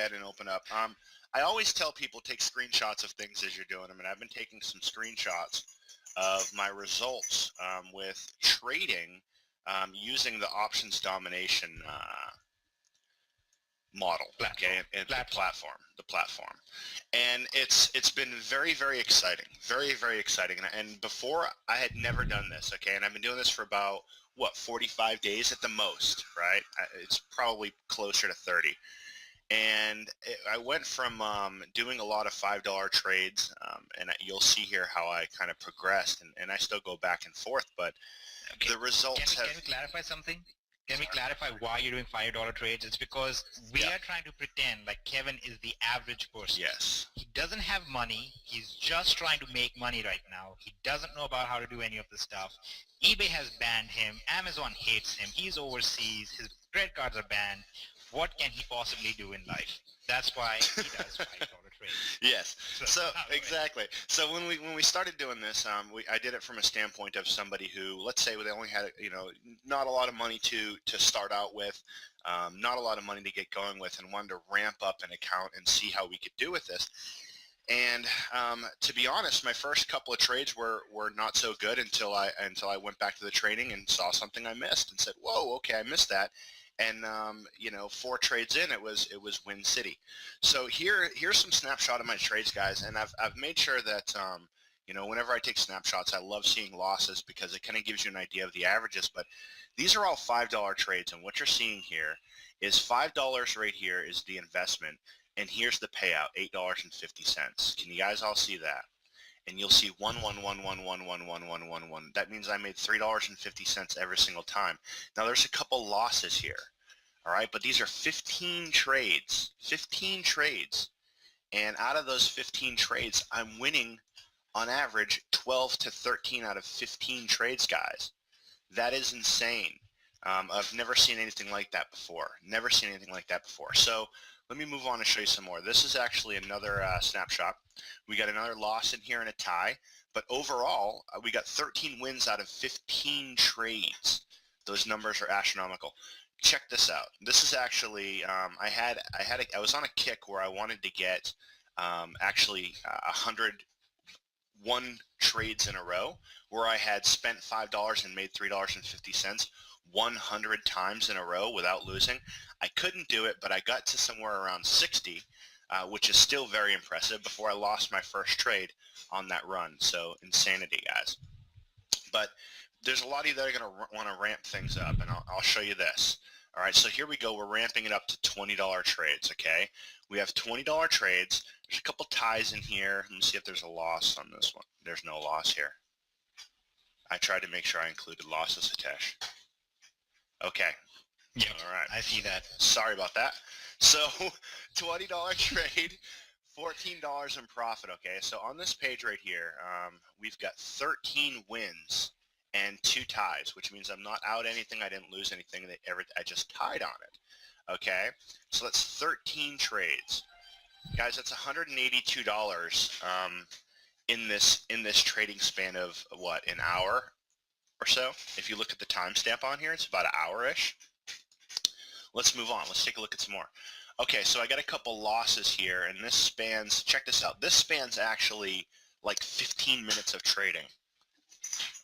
ahead and open up. I always tell people take screenshots of things as you're doing them, and I've been taking some screenshots of my results with trading using the options domination model, okay, and the platform, and it's been very, very exciting, very exciting. And before, I had never done this, okay, and I've been doing this for about 45 days at the most, right? It's probably closer to 30. And I went from doing a lot of $5 trades, and you'll see here how I kind of progressed, and I still go back and forth, but the results Can we clarify something? Can we clarify why you're doing $5 trades? It's because we are trying to pretend like Kevin is the average person. Yes. He doesn't have money. He's just trying to make money right now. He doesn't know about how to do any of this stuff. eBay has banned him. Amazon hates him. He's overseas. His credit cards are banned. What can he possibly do in life? That's why he does $5 trades. Yes. So exactly. So when we started doing this, I did it from a standpoint of somebody who, let's say, they only had not a lot of money to start out with, not a lot of money to get going with, and wanted to ramp up an account and see how we could do with this. And to be honest, my first couple of trades were not so good until I went back to the training and saw something I missed and said, whoa, okay, I missed that. And 4 trades in, it was win city. So here's some snapshot of my trades, guys, and I've made sure that whenever I take snapshots, I love seeing losses because it kind of gives you an idea of the averages. But these are all $5 trades, and what you're seeing here is $5 right here is the investment, and here's the payout, $8.50. Can you guys all see that? And you'll see 1, 1, 1, 1, 1, 1, 1, 1, 1, 1. That means I made $3.50 every single time. Now there's a couple losses here, all right? But these are 15 trades, and out of those 15 trades, I'm winning on average 12 to 13 out of 15 trades, guys. That is insane. I've never seen anything like that before. So let me move on and show you some more. This is actually another snapshot. We got another loss in here and a tie, but overall we got 13 wins out of 15 trades. Those numbers are astronomical. Check this out. This is actually I was on a kick where I wanted to get actually 101 trades in a row, where I had spent $5 and made $3.50 100 times in a row without losing. I couldn't do it, but I got to somewhere around 60, which is still very impressive, before I lost my first trade on that run. So insanity, guys. But there's a lot of you that are going to want to ramp things up, and I'll show you this. All right, so here we go. We're ramping it up to $20 trades, okay? We have $20 trades. There's a couple ties in here. Let me see if there's a loss on this one. There's no loss here. I tried to make sure I included losses, Hitesh. Okay. Yeah, all right. I see that. Sorry about that. So $20 trade, $14 in profit, okay? So on this page right here, we've got 13 wins and 2 ties, which means I'm not out anything. I didn't lose anything. I just tied on it, okay? So that's 13 trades. Guys, that's $182 in this trading span of, what, an hour or so? If you look at the timestamp on here, it's about an hour-ish. Let's move on. Let's take a look at some more. Okay, so I got a couple losses here, and this spans, check this out, this spans actually like 15 minutes of trading.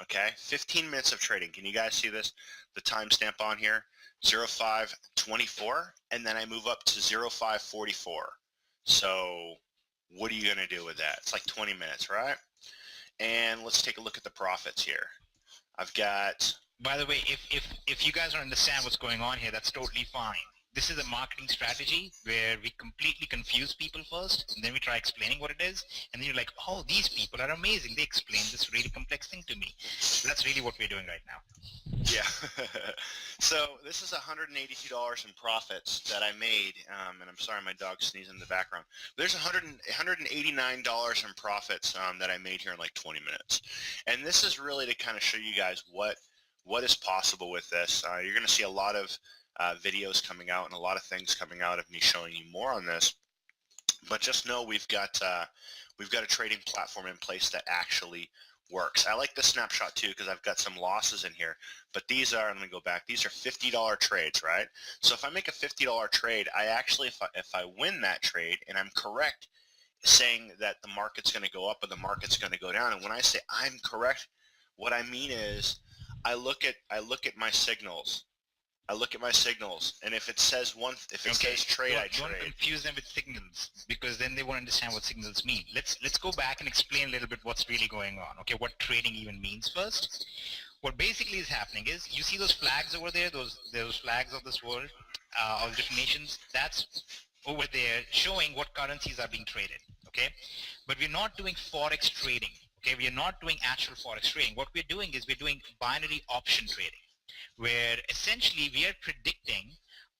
Okay, 15 minutes of trading. Can you guys see this? The timestamp on here, 05:24, and then I move up to 05:44. So what are you going to do with that? It's like 20 minutes, right? And let's take a look at the profits here. I've got... By the way, if you guys don't understand what's going on here, that's totally fine. This is a marketing strategy where we completely confuse people first, and then we try explaining what it is, and then you're like, oh, these people are amazing. They explain this really complex thing to me. So that's really what we're doing right now. Yeah. So this is $182 in profits that I made, and I'm sorry, my dog sneezed in the background. There's $189 in profits that I made here in like 20 minutes. And this is really to kind of show you guys what is possible with this. You're going to see a lot of videos coming out and a lot of things coming out of me showing you more on this. But just know we've got a trading platform in place that actually works. I like the snapshot too because I've got some losses in here, but these are, let me go back, these are $50 trades, right? So if I make a $50 trade, I actually, if I win that trade and I'm correct saying that the market's going to go up or the market's going to go down, and when I say I'm correct, what I mean is I look at my signals. I look at my signals, and if it says says trade, I trade. Don't confuse them with signals, because then they won't understand what signals mean. Let's go back and explain a little bit what's really going on. Okay, what trading even means first. What basically is happening is, you see those flags over there, those flags of this world, of different nations. That's over there showing what currencies are being traded. Okay, but we're not doing forex trading. Okay, we are not doing actual forex trading. What we're doing is we're doing binary option trading, where essentially we are predicting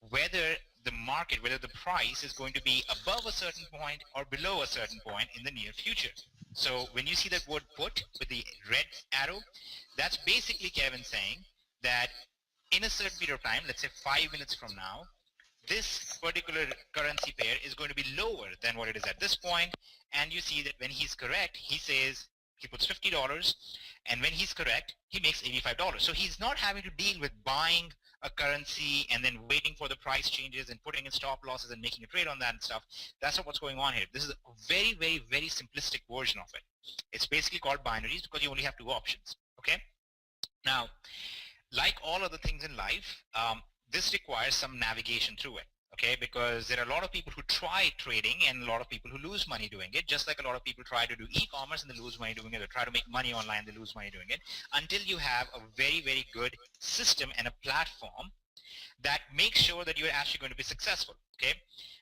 whether the market, whether the price is going to be above a certain point or below a certain point in the near future. So when you see that word put with the red arrow, that's basically Kevin saying that in a certain period of time, let's say 5 minutes from now, this particular currency pair is going to be lower than what it is at this point. And you see that when he's correct, he says he puts $50, and when he's correct, he makes $85. So he's not having to deal with buying a currency and then waiting for the price changes and putting in stop losses and making a trade on that and stuff. That's not what's going on here. This is a very, very, very simplistic version of it. It's basically called binaries because you only have two options. Okay. Now, like all other things in life, this requires some navigation through it. Okay, because there are a lot of people who try trading and a lot of people who lose money doing it, just like a lot of people try to do e-commerce and they lose money doing it, or try to make money online, they lose money doing it, until you have a very, very good system and a platform that makes sure that you're actually going to be successful. Okay,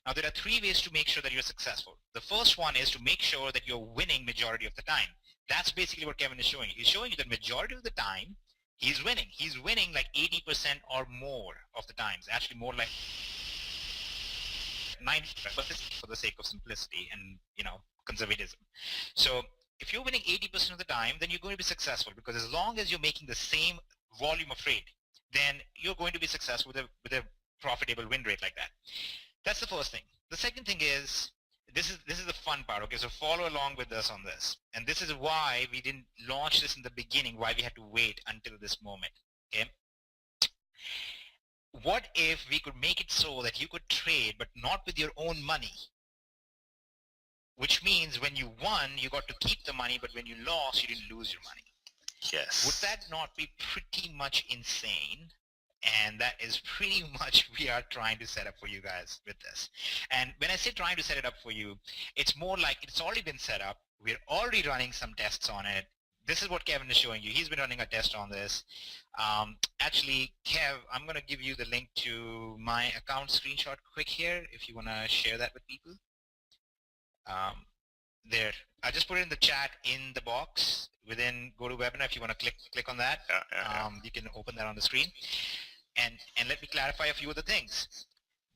now there are three ways to make sure that you're successful. The first one is to make sure that you're winning majority of the time. That's basically what Kevin is showing you. He's showing you that majority of the time he's winning. He's winning like 80% or more of the times, actually more like 90% for the sake of simplicity and, conservatism. So if you're winning 80% of the time, then you're going to be successful, because as long as you're making the same volume of trade, then you're going to be successful with a profitable win rate like that. That's the first thing. The second thing is, this is the fun part. Okay, so follow along with us on this, and this is why we didn't launch this in the beginning, why we had to wait until this moment. Okay, what if we could make it so that you could trade but not with your own money, which means when you won you got to keep the money, but when you lost you didn't lose your money? Yes. Would that not be pretty much insane? And that is pretty much we are trying to set up for you guys with this. And when I say trying to set it up for you, it's more like it's already been set up. We're already running some tests on it. This is what Kevin is showing you. He's been running a test on this. Actually, Kev, I'm going to give you the link to my account screenshot quick here if you want to share that with people. There. I just put it in the chat in the box within GoToWebinar. If you want to click on that, you can open that on the screen. And let me clarify a few of the things.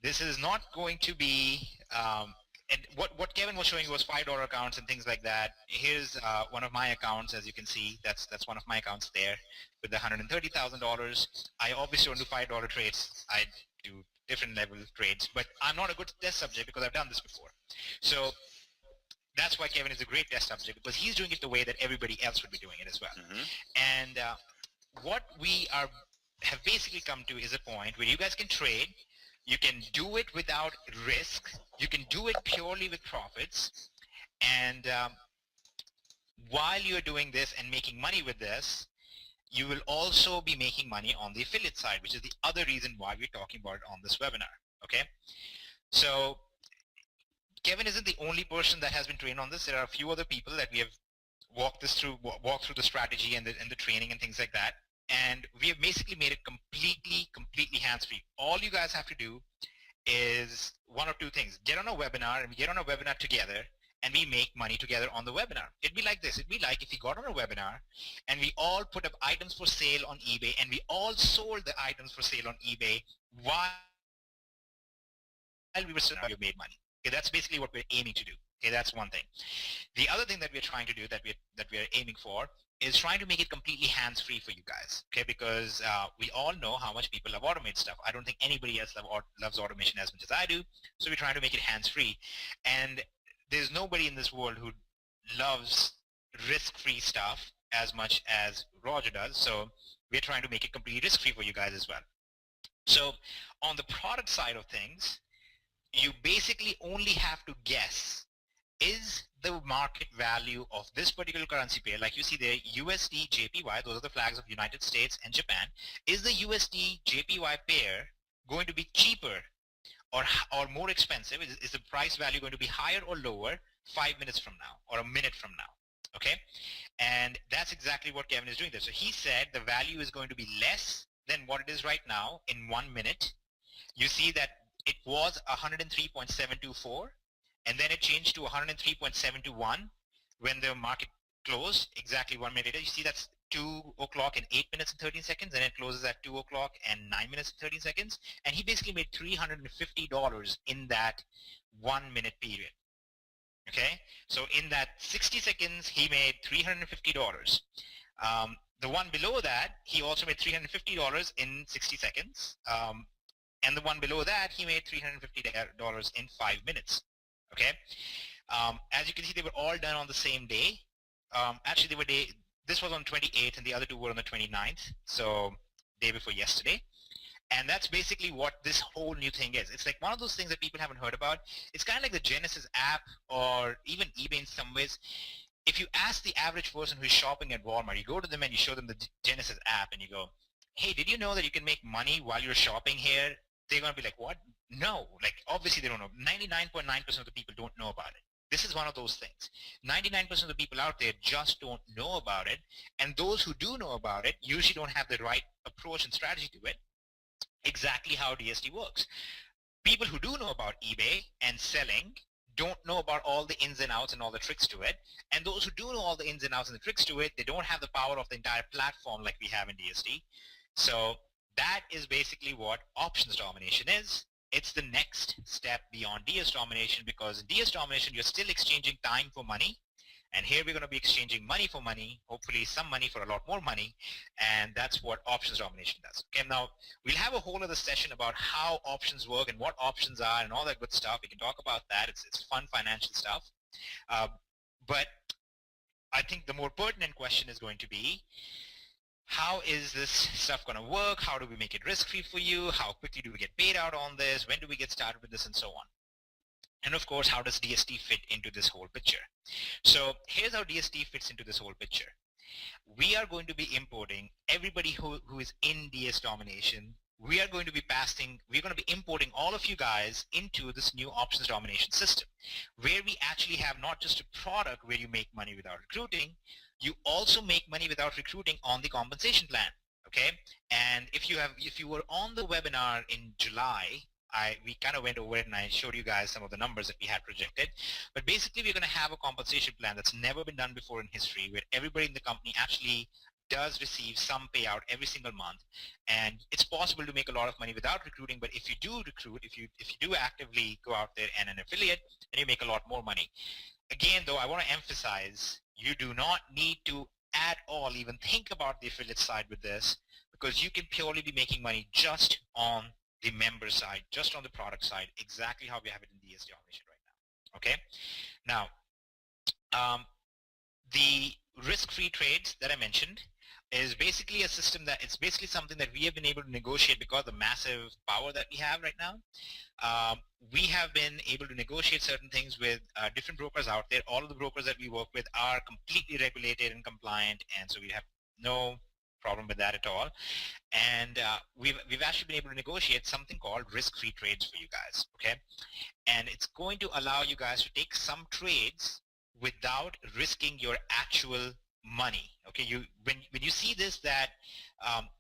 This is not going to be, and what Kevin was showing you was $5 accounts and things like that. Here's one of my accounts, as you can see. That's one of my accounts there with the $130,000. I obviously don't do $5 trades. I do different level trades, but I'm not a good test subject because I've done this before. So that's why Kevin is a great test subject, because he's doing it the way that everybody else would be doing it as well. And what we have basically come to is a point where you guys can trade. You can do it without risk. You can do it purely with profits. And while you're doing this and making money with this, you will also be making money on the affiliate side, which is the other reason why we're talking about it on this webinar. Okay, so Kevin isn't the only person that has been trained on this. There are a few other people that we have walked through the strategy and the training and things like that. And we have basically made it completely hands-free. All you guys have to do is one of two things. Get on a webinar, and we get on a webinar together, and we make money together on the webinar. It'd be like this. It'd be like if we got on a webinar, and we all put up items for sale on eBay, and we all sold the items for sale on eBay while we were still made money. Okay, that's basically what we're aiming to do. Okay, that's one thing. The other thing that we're trying to do, that we're aiming for, is trying to make it completely hands-free for you guys. Okay, because we all know how much people love automate stuff. I don't think anybody else loves automation as much as I do. So we're trying to make it hands-free. And there's nobody in this world who loves risk-free stuff as much as Roger does. So we're trying to make it completely risk-free for you guys as well. So on the product side of things, you basically only have to guess, is the market value of this particular currency pair, like you see there, USD JPY, those are the flags of United States and Japan, is the USD JPY pair going to be cheaper or more expensive? Is the price value going to be higher or lower 5 minutes from now or a minute from now? Okay, and that's exactly what Kevin is doing there. So he said the value is going to be less than what it is right now in 1 minute. You see that it was 103.724, and then it changed to 103.721 when the market closed exactly 1 minute later. You see that's 2 o'clock and 8 minutes and 13 seconds, and it closes at 2 o'clock and 9 minutes and 13 seconds. And he basically made $350 in that 1 minute period. Okay, so in that 60 seconds, he made $350. The one below that, he also made $350 in 60 seconds. And the one below that, he made $350 in 5 minutes. Okay, as you can see, they were all done on the same day. Actually, this was on 28th, and the other two were on the 29th, so day before yesterday. And that's basically what this whole new thing is. It's like one of those things that people haven't heard about. It's kind of like the Genesis app or even eBay in some ways. If you ask the average person who's shopping at Walmart, you go to them and you show them the Genesis app and you go, hey, did you know that you can make money while you're shopping here? They're going to be like, what? No. Like, obviously they don't know. 99.9% of the people don't know about it. This is one of those things. 99% of the people out there just don't know about it. And those who do know about it usually don't have the right approach and strategy to it. Exactly how DSD works. People who do know about eBay and selling don't know about all the ins and outs and all the tricks to it. And those who do know all the ins and outs and the tricks to it, they don't have the power of the entire platform like we have in DSD. So that is basically what options domination is. It's the next step beyond DS domination, because in DS domination, you're still exchanging time for money. And here we're going to be exchanging money for money, hopefully some money for a lot more money, and that's what options domination does. Okay, now we'll have a whole other session about how options work and what options are and all that good stuff. We can talk about that. It's fun financial stuff. But I think the more pertinent question is going to be, how is this stuff going to work? How do we make it risk-free for you? How quickly do we get paid out on this? When do we get started with this, and so on? And of course, how does DSD fit into this whole picture? So here's how DSD fits into this whole picture. We are going to be importing everybody who is in DS domination. We're going to be importing all of you guys into this new options domination system, where we actually have not just a product where you make money without recruiting, you also make money without recruiting on the compensation plan. Okay, and if you were on the webinar in July, we kind of went over it and I showed you guys some of the numbers that we had projected. But basically, we're going to have a compensation plan that's never been done before in history, where everybody in the company actually does receive some payout every single month. And it's possible to make a lot of money without recruiting, but if you do recruit, if you do actively go out there and an affiliate, then you make a lot more money. Again, though, I want to emphasize, you do not need to at all even think about the affiliate side with this, because you can purely be making money just on the member side, just on the product side, exactly how we have it in DSD domination right now. Okay, now the risk-free trades that I mentioned is basically a system that it's basically something that we have been able to negotiate because of the massive power that we have right now. We have been able to negotiate certain things with different brokers out there. All of the brokers that we work with are completely regulated and compliant, and so we have no problem with that at all. And we've actually been able to negotiate something called risk-free trades for you guys. Okay, and it's going to allow you guys to take some trades without risking your actual money. Okay, when you see this, that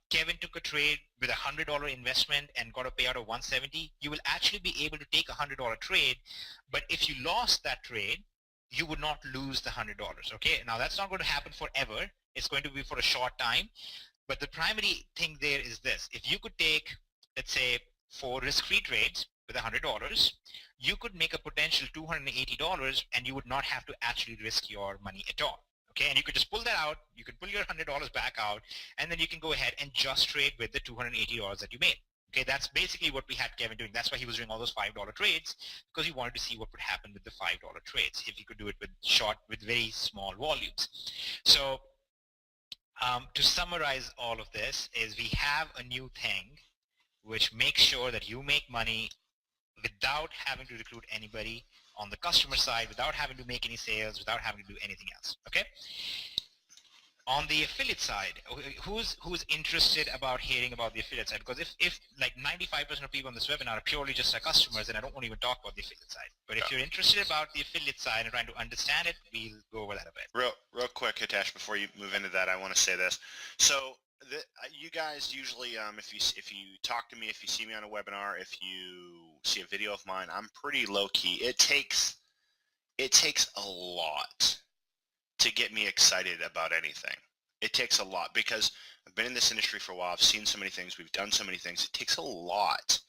Kevin took a trade with $100 investment and got a payout of 170, you will actually be able to take a $100 trade, but if you lost that trade, you would not lose the $100. Okay, now that's not going to happen forever. It's going to be for a short time. But the primary thing there is this: if you could take, let's say, 4 risk-free trades with $100, you could make a potential $280, and you would not have to actually risk your money at all. Okay, and you could just pull that out. You could pull your $100 back out, and then you can go ahead and just trade with the $280 that you made. Okay, that's basically what we had Kevin doing. That's why he was doing all those $5 trades, because he wanted to see what would happen with the $5 trades if he could do it with very small volumes. So To summarize all of this is we have a new thing which makes sure that you make money without having to recruit anybody on the customer side, without having to make any sales, without having to do anything else. Okay. On the affiliate side, who's interested about hearing about the affiliate side? Because if like 95% of people on this webinar are purely just our customers, then I don't want to even talk about the affiliate side. But if you're interested about the affiliate side and trying to understand it, we'll go over that a bit. Real quick, Hitesh, before you move into that, I want to say this. So you guys usually, if you talk to me, if you see me on a webinar, if you see a video of mine, I'm pretty low key. It takes a lot to get me excited about anything. It takes a lot because I've been in this industry for a while. I've seen so many things. We've done so many things. It takes a lot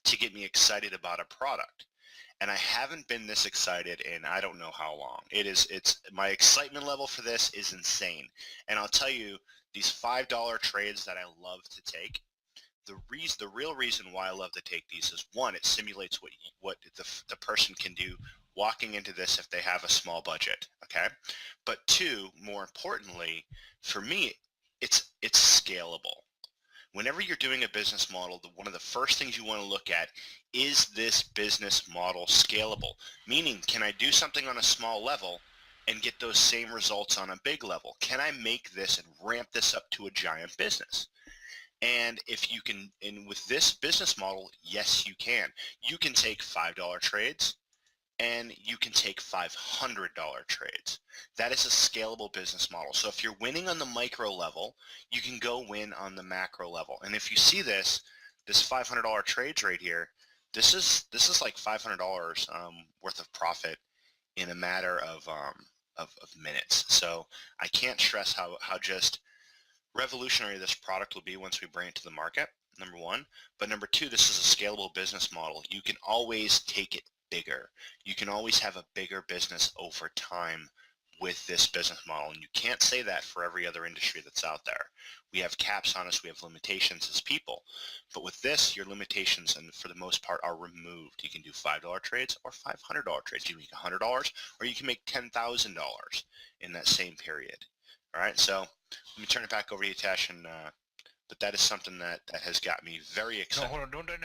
to get me excited about a product. And I haven't been this excited in I don't know how long. It's my excitement level for this is insane. And I'll tell you, these $5 trades that I love to take, the real reason why I love to take these is, one, it simulates what the person can do walking into this if they have a small budget, okay? But two, more importantly, for me, it's scalable. Whenever you're doing a business model, one of the first things you want to look at is this business model scalable? Meaning, can I do something on a small level and get those same results on a big level? Can I make this and ramp this up to a giant business? And if you can, and with this business model, yes, you can. You can take $5 trades and you can take $500 trades. That is a scalable business model. So if you're winning on the micro level, you can go win on the macro level. And if you see this $500 trades right here, this is like $500 worth of profit in a matter of minutes. So I can't stress how just revolutionary this product will be once we bring it to the market, number one. But number two, this is a scalable business model. You can always take it bigger. You can always have a bigger business over time with this business model. And you can't say that for every other industry that's out there. We have caps on us. We have limitations as people. But with this, your limitations, and for the most part, are removed. You can do $5 trades or $500 trades. You can make $100 or you can make $10,000 in that same period. All right, so let me turn it back over to you, Tash, and but that is something that has got me very excited. No, hold on, don't turn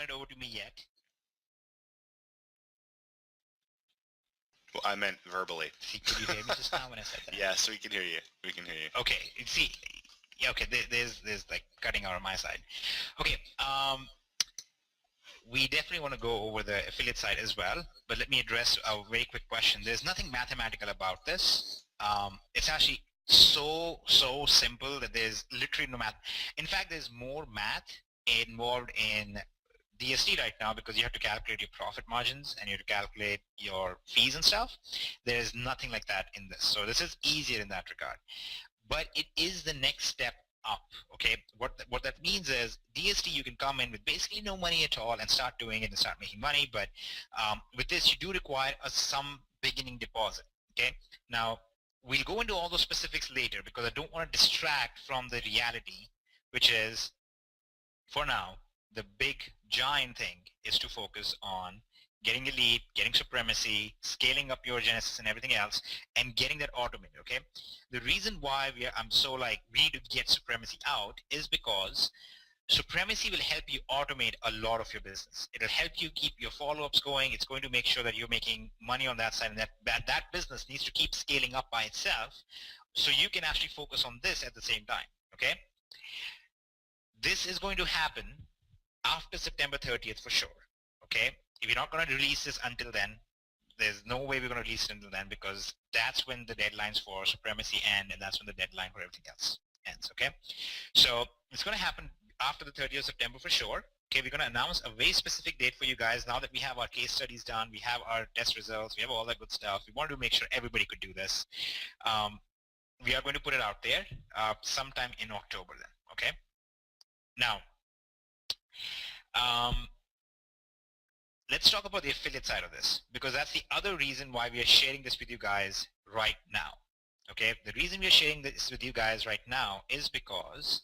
it over to me yet. Well, I meant verbally. See, could you hear me just now when I said that? Yes, we can hear you. We can hear you. Okay, see, yeah, okay, there's like cutting out on my side. Okay, we definitely want to go over the affiliate side as well, but let me address a very quick question. There's nothing mathematical about this. It's actually so simple that there's literally no math. In fact, there's more math involved in DSD right now because you have to calculate your profit margins and you have to calculate your fees and stuff. There's nothing like that in this. So this is easier in that regard. But it is the next step up, okay? What that means is DSD, you can come in with basically no money at all and start doing it and start making money. But with this, you do require some beginning deposit, okay? Now, we'll go into all those specifics later because I don't want to distract from the reality, which is, for now, the big giant thing is to focus on getting a lead, getting supremacy, scaling up your Genesis and everything else, and getting that automated, okay? The reason why I'm so like, we need to get supremacy out is because supremacy will help you automate a lot of your business. It'll help you keep your follow-ups going. It's going to make sure that you're making money on that side, and that business needs to keep scaling up by itself so you can actually focus on this at the same time, okay? This is going to happen after September 30th for sure, okay? If you're not going to release this until then, there's no way we're going to release it until then because that's when the deadlines for supremacy end, and that's when the deadline for everything else ends, okay? So it's going to happen after the 30th of September for sure. Okay, we're going to announce a very specific date for you guys now that we have our case studies done, we have our test results, we have all that good stuff. We wanted to make sure everybody could do this. We are going to put it out there sometime in October then, okay? Now, let's talk about the affiliate side of this because that's the other reason why we are sharing this with you guys right now, okay? The reason we are sharing this with you guys right now is because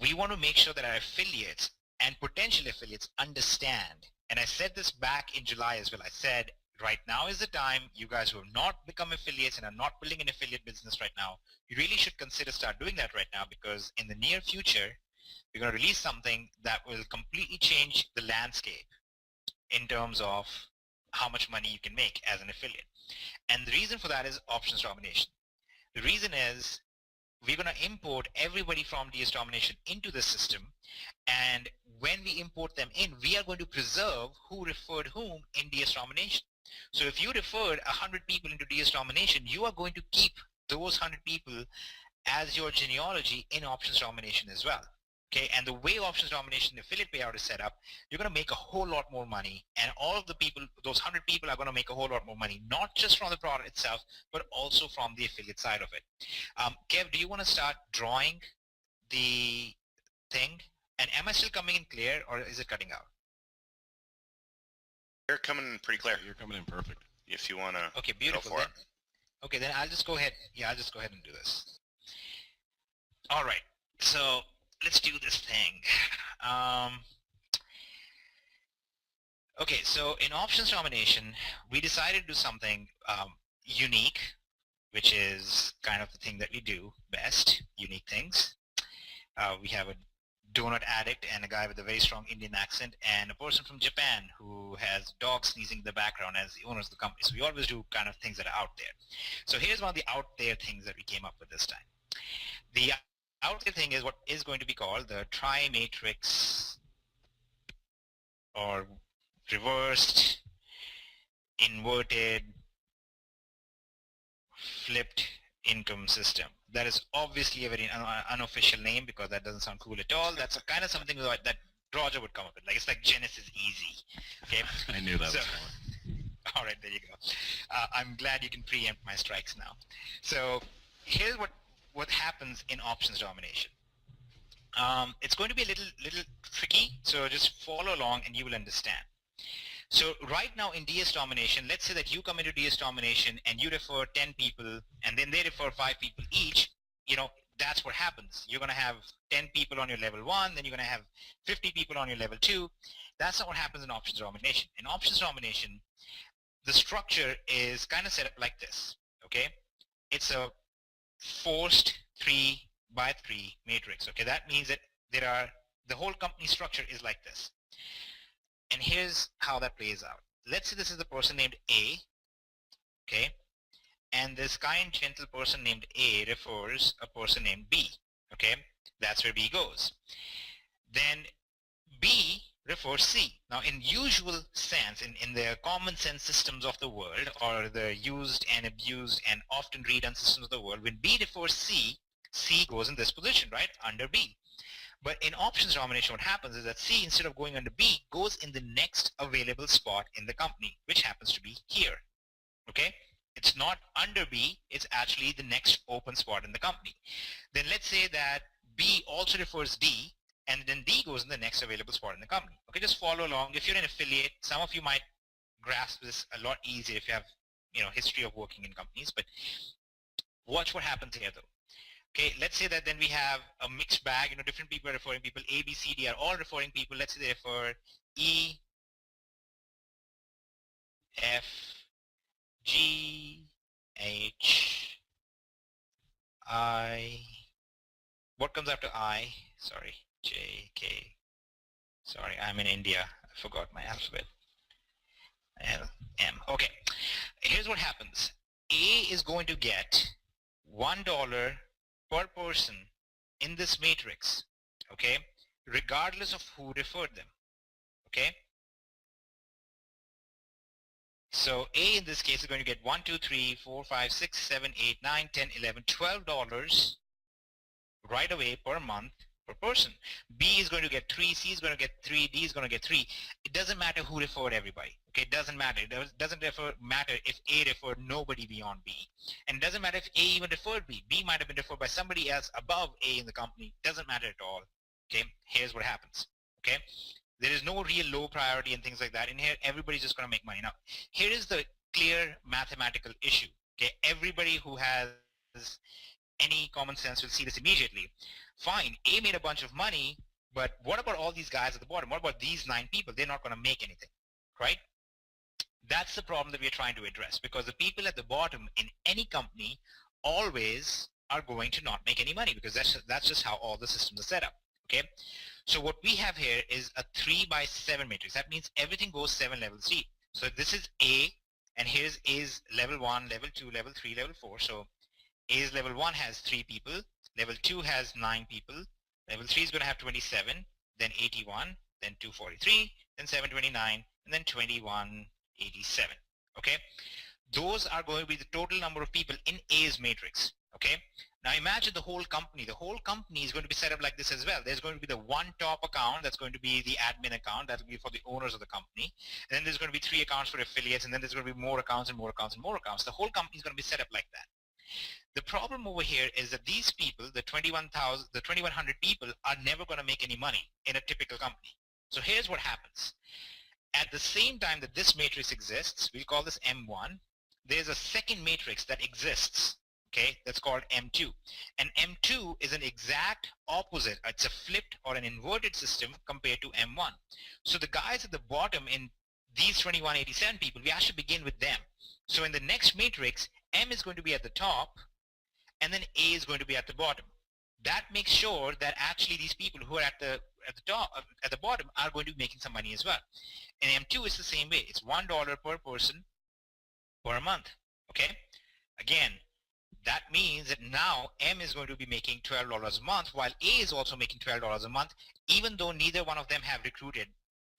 we want to make sure that our affiliates and potential affiliates understand, and I said this back in July as well, I said right now is the time. You guys who have not become affiliates and are not building an affiliate business right now, you really should consider start doing that right now, because in the near future, we're going to release something that will completely change the landscape in terms of how much money you can make as an affiliate. And the reason for that is options domination. The reason is we're going to import everybody from DS Domination into the system, and when we import them in, we are going to preserve who referred whom in DS Domination. So if you referred 100 people into DS Domination, you are going to keep those 100 people as your genealogy in options domination as well. Okay, and the way options domination affiliate payout is set up, you're going to make a whole lot more money, and all of the people, those 100 people, are going to make a whole lot more money, not just from the product itself, but also from the affiliate side of it. Kev, do you want to start drawing the thing? And am I still coming in clear, or is it cutting out? You're coming in pretty clear. You're coming in perfect. If you want to. Okay, beautiful. Go for it. Okay, then I'll just go ahead. Yeah, I'll just go ahead and do this. All right, so let's do this thing. Okay, so in options domination, we decided to do something unique, which is kind of the thing that we do best, unique things. We have a donut addict and a guy with a very strong Indian accent, and a person from Japan who has dogs sneezing in the background as the owners of the company. So we always do kind of things that are out there. So here's one of the out there things that we came up with this time. The out there thing is what is going to be called the tri-matrix or reversed, inverted, flipped income system. That is obviously a very unofficial name, because that doesn't sound cool at all. That's kind of something that Roger would come up with. Like, it's like Genesis Easy. Okay. I knew that was coming. All right, there you go. I'm glad you can preempt my strikes now. So here's what happens in options domination. It's going to be a little tricky, so just follow along and you will understand. So right now in DS Domination, let's say that you come into DS Domination and you refer 10 people, and then they refer 5 people each. You know, that's what happens. You're going to have 10 people on your level 1, then you're going to have 50 people on your level 2. That's not what happens in Options Domination. In Options Domination, the structure is kind of set up like this, okay? It's a forced 3 by 3 matrix, okay? That means that the whole company structure is like this. And here's how that plays out. Let's say this is a person named A, okay? And this kind, gentle person named A refers a person named B, okay? That's where B goes. Then B refers C. Now, in usual sense, in the common sense systems of the world, or the used and abused and often redone systems of the world, when B refers C, C goes in this position, right, under B. But in options domination, what happens is that C, instead of going under B, goes in the next available spot in the company, which happens to be here, okay? It's not under B, it's actually the next open spot in the company. Then let's say that B also refers D, and then D goes in the next available spot in the company. Okay, just follow along. If you're an affiliate, some of you might grasp this a lot easier if you have, history of working in companies, but watch what happens here though. Okay, let's say that then we have a mixed bag, different people are referring people. A, B, C, D are all referring people. Let's say they refer E, F, G, H, I. What comes after I? Sorry, J, K. Sorry, I'm in India. I forgot my alphabet. L, M. Okay, here's what happens. A is going to get $1 per person in this matrix, okay, regardless of who referred them, okay? So A in this case is going to get 1, 2, 3, 4, 5, 6, 7, 8, 9, 10, 11, $12 right away per month per person. B is going to get 3, C is going to get 3, D is going to get 3. It doesn't matter who referred everybody. Okay, it doesn't matter. It doesn't matter if A referred nobody beyond B. And it doesn't matter if A even referred B. B might have been referred by somebody else above A in the company. Doesn't matter at all. Okay, here's what happens. Okay, there is no real low priority and things like that. In here, everybody's just going to make money. Now, here is the clear mathematical issue. Okay, everybody who has any common sense will see this immediately. Fine, A made a bunch of money, but what about all these guys at the bottom? What about these 9 people? They're not going to make anything, right? That's the problem that we're trying to address, because the people at the bottom in any company always are going to not make any money, because that's just how all the systems are set up. Okay, so what we have here is a 3x7 matrix. That means everything goes 7 levels deep. So this is A, and here's A's level 1, level 2, level 3, level 4. So A's level 1 has 3 people, level 2 has 9 people, level 3 is going to have 27, then 81, then 243, then 729, and then 2187. Okay, those are going to be the total number of people in A's matrix. Okay, now imagine the whole company. The whole company is going to be set up like this as well. There's going to be the one top account that's going to be the admin account. That will be for the owners of the company. And then there's going to be 3 accounts for affiliates, and then there's going to be more accounts and more accounts and more accounts. The whole company is going to be set up like that. The problem over here is that these people, the 2,100 people, are never going to make any money in a typical company. So here's what happens. At the same time that this matrix exists, we'll call this M1, there's a second matrix that exists, okay, that's called M2. And M2 is an exact opposite. It's a flipped or an inverted system compared to M1. So the guys at the bottom in these 2187 people, we actually begin with them. So in the next matrix, M is going to be at the top, and then A is going to be at the bottom. That makes sure that actually these people who are at the top, at the bottom, are going to be making some money as well. And M2 is the same way. It's $1 per person per month. Okay. Again, that means that now M is going to be making $12 a month, while A is also making $12 a month, even though neither one of them have recruited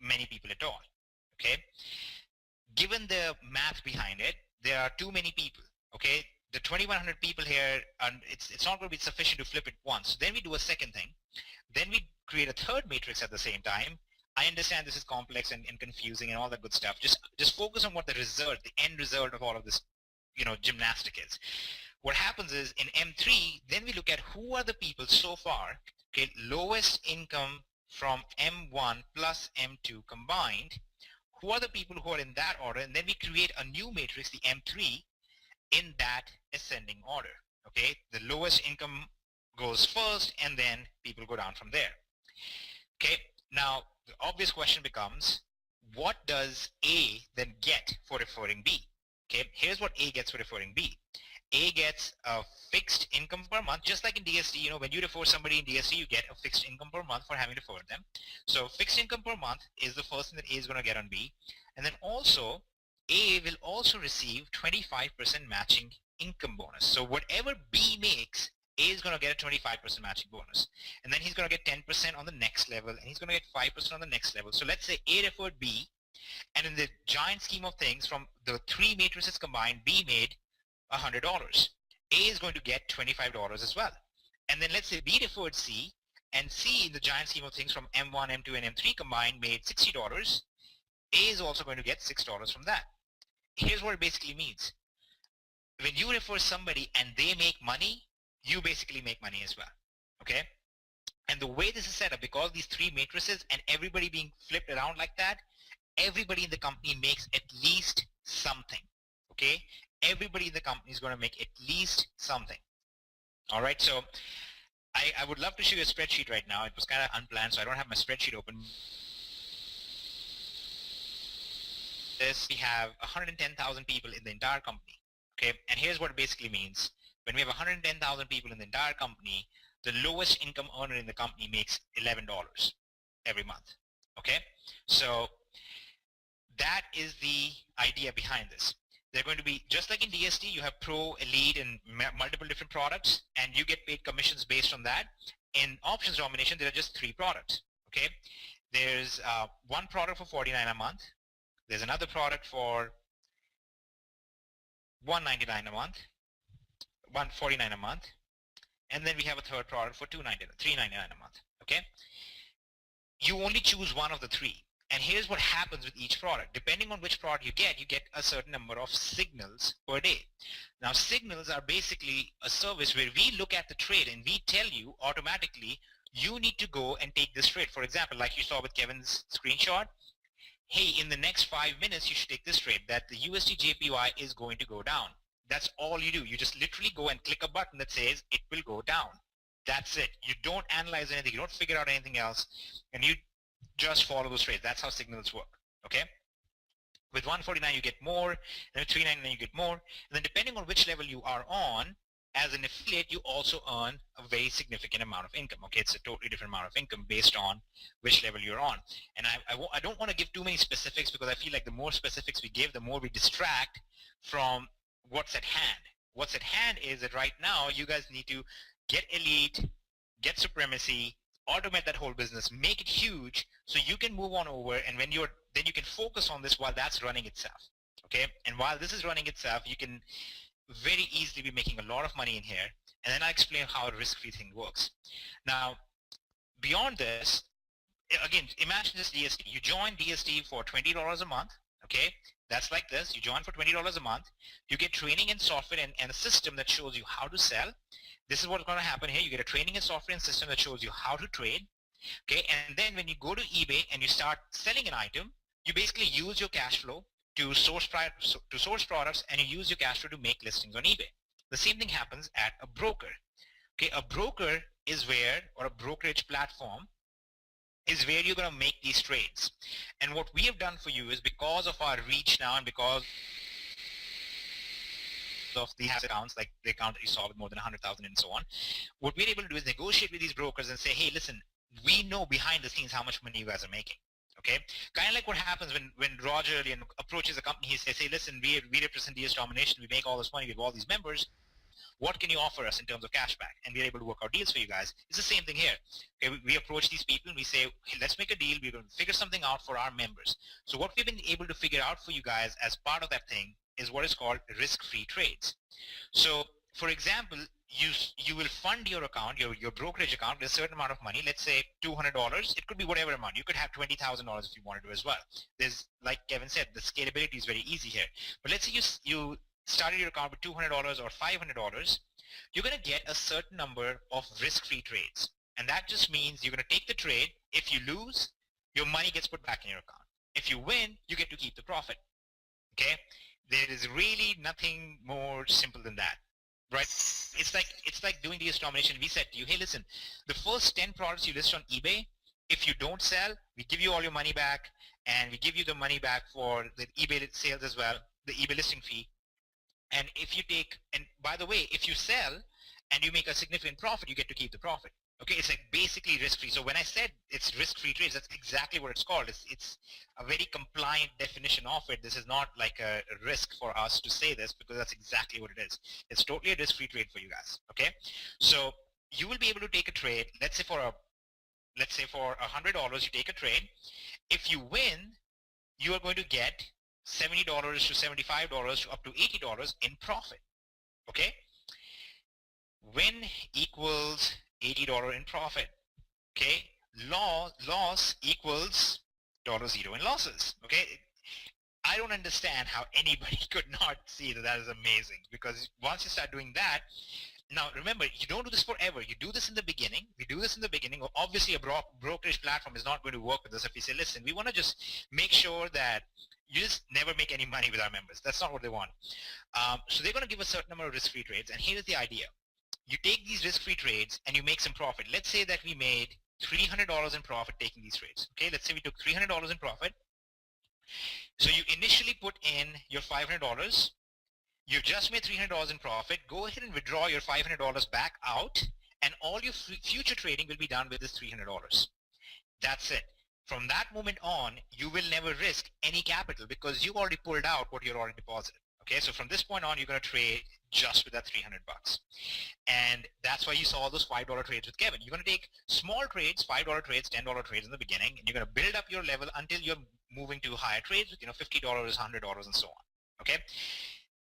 many people at all. Okay. Given the math behind it, there are too many people. Okay. The 2,100 people here, and it's not going to be sufficient to flip it once. So then we do a second thing. Then we create a third matrix at the same time. I understand this is complex and confusing and all that good stuff. Just focus on what the result, the end result of all of this, gymnastic is. What happens is in M3, then we look at who are the people so far, okay, lowest income from M1 plus M2 combined. Who are the people who are in that order? And then we create a new matrix, the M3, in that ascending order. Okay, the lowest income goes first, and then people go down from there. Okay, now the obvious question becomes, what does A then get for referring B? Okay, here's what A gets for referring B. A gets a fixed income per month, just like in DSD. When you refer somebody in DSD, you get a fixed income per month for having referred them. So fixed income per month is the first thing that A is going to get on B. And then also, A will also receive 25% matching income bonus. So whatever B makes, A is going to get a 25% matching bonus. And then he's going to get 10% on the next level, and he's going to get 5% on the next level. So let's say A referred B, and in the giant scheme of things, from the 3 matrices combined, B made $100. A is going to get $25 as well. And then let's say B referred C, and C in the giant scheme of things from M1, M2, and M3 combined made $60. A is also going to get $6 from that. Here's what it basically means. When you refer somebody and they make money, you basically make money as well. Okay? And the way this is set up, because these 3 matrices and everybody being flipped around like that, everybody in the company makes at least something. Okay? Everybody in the company is going to make at least something. All right, so I would love to show you a spreadsheet right now. It was kind of unplanned, so I don't have my spreadsheet open. We have 110,000 people in the entire company. Okay, and here's what it basically means. When we have 110,000 people in the entire company, the lowest income earner in the company makes $11 every month. Okay, so that is the idea behind this. They're going to be, just like in DSD, you have Pro, Elite, and multiple different products, and you get paid commissions based on that. In Options Domination, there are just 3 products. Okay, there's one product for $49 a month. There's another product for $199 a month, $149 a month, and then we have a third product for $399 a month. Okay, you only choose one of the 3. And here's what happens with each product. Depending on which product you get a certain number of signals per day. Now, signals are basically a service where we look at the trade and we tell you automatically, you need to go and take this trade. For example, like you saw with Kevin's screenshot, hey, in the next 5 minutes, you should take this trade, that the USD JPY is going to go down. That's all you do. You just literally go and click a button that says it will go down. That's it. You don't analyze anything. You don't figure out anything else. And you just follow those trades. That's how signals work. Okay. With 149 you get more, and with 399 you get more, and then depending on which level you are on, as an affiliate you also earn a very significant amount of income. Okay, it's a totally different amount of income based on which level you're on. And I don't want to give too many specifics because I feel like the more specifics we give, the more we distract from what's at hand. What's at hand is that right now you guys need to get elite, get supremacy, automate that whole business, make it huge so you can move on over, and then you can focus on this while that's running itself. Okay, and while this is running itself, you can very easily be making a lot of money in here, and then I explain how a risk-free thing works. Now, beyond this, again, imagine this DSD. You join DSD for $20 a month, okay? That's like this. You join for $20 a month. You get training and software and a system that shows you how to sell. This is what's going to happen here. You get a training and software and system that shows you how to trade, okay? And then when you go to eBay and you start selling an item, you basically use your cash flow to source products, and you use your cash flow to make listings on eBay. The same thing happens at a broker. Okay, a broker is where, or a brokerage platform is where you're going to make these trades. And what we have done for you is, because of our reach now and because of these accounts, like the account that you saw with more than 100,000 and so on, what we're able to do is negotiate with these brokers and say, hey, listen, we know behind the scenes how much money you guys are making. Okay, kind of like what happens when Roger approaches a company. He says, hey, listen, we represent DSD Domination. We make all this money. We have all these members. What can you offer us in terms of cashback? And we're able to work out deals for you guys. It's the same thing here. Okay, we approach these people and we say, hey, let's make a deal. We're going to figure something out for our members. So what we've been able to figure out for you guys as part of that thing is what is called risk-free trades. So, for example, you will fund your account, your brokerage account, with a certain amount of money, let's say $200. It could be whatever amount. You could have $20,000 if you wanted to as well. There's, like Kevin said, the scalability is very easy here. But let's say you started your account with $200 or $500, you're going to get a certain number of risk-free trades. And that just means you're going to take the trade. If you lose, your money gets put back in your account. If you win, you get to keep the profit. Okay? There is really nothing more simple than that. Right? It's like doing DSD Domination. We said to you, hey, listen, the first 10 products you list on eBay, if you don't sell, we give you all your money back, and we give you the money back for the eBay sales as well, the eBay listing fee. And if you take, and by the way, if you sell and you make a significant profit, you get to keep the profit. Okay, it's like basically risk-free. So when I said it's risk-free trades, that's exactly what it's called. It's a very compliant definition of it. This is not like a risk for us to say this, because that's exactly what it is. It's totally a risk-free trade for you guys. Okay, so you will be able to take a trade. Let's say for $100, you take a trade. If you win, you are going to get $70 to $75 to up to $80 in profit. Okay, win equals $80 in profit. Okay, loss equals $0 in losses. Okay, I don't understand how anybody could not see that that is amazing, because once you start doing that, now remember, you don't do this forever. You do this in the beginning. We do this in the beginning. Obviously, a brokerage platform is not going to work with us if we say, listen, we want to just make sure that you just never make any money with our members. That's not what they want. So they're going to give a certain number of risk-free trades, and here's the idea. You take these risk-free trades and you make some profit. Let's say that we made $300 in profit taking these trades. Okay, let's say we took $300 in profit. So you initially put in your $500. You've just made $300 in profit. Go ahead and withdraw your $500 back out, and all your future trading will be done with this $300. That's it. From that moment on, you will never risk any capital, because you already pulled out what you're already deposited. Okay, so from this point on, you're going to trade just with that $300. And that's why you saw all those $5 trades with Kevin. You're going to take small trades, $5 trades, $10 trades in the beginning, and you're going to build up your level until you're moving to higher trades with, $50, $100, and so on. Okay,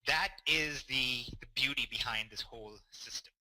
that is the beauty behind this whole system.